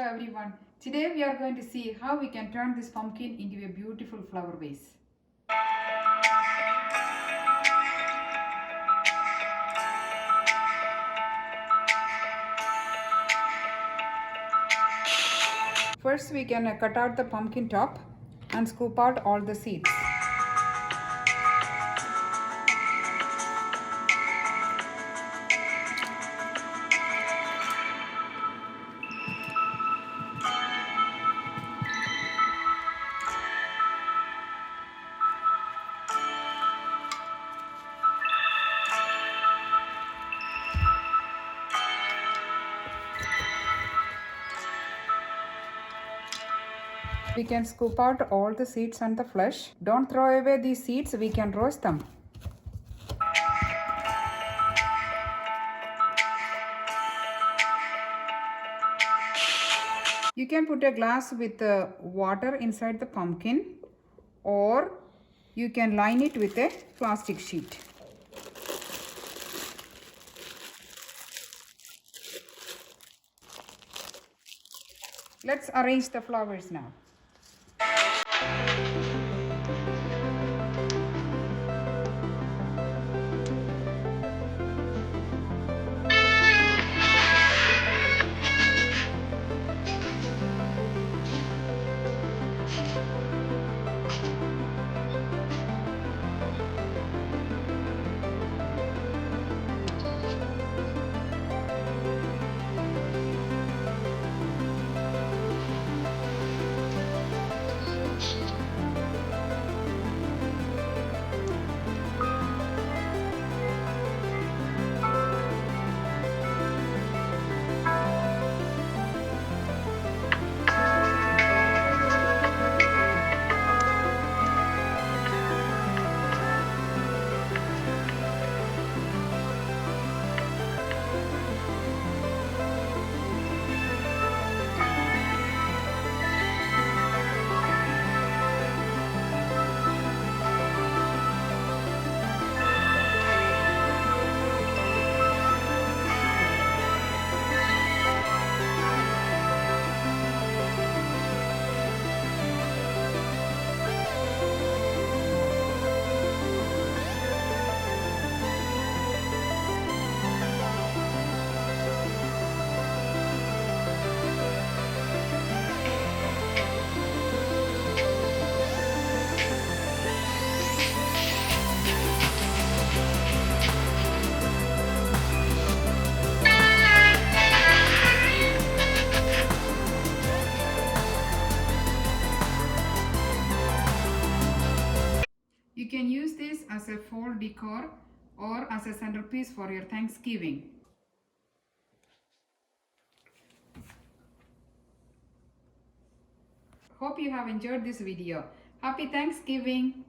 everyone. Today we are going to see how we can turn this pumpkin into a beautiful flower vase. First we can cut out the pumpkin top and scoop out all the seeds. We can scoop out all the seeds and the flesh. Don't throw away these seeds, we can roast them. You can put a glass with water inside the pumpkin, or you can line it with a plastic sheet. Let's arrange the flowers now. You can use this as a fall decor or as a centerpiece for your Thanksgiving. Hope you have enjoyed this video. Happy Thanksgiving!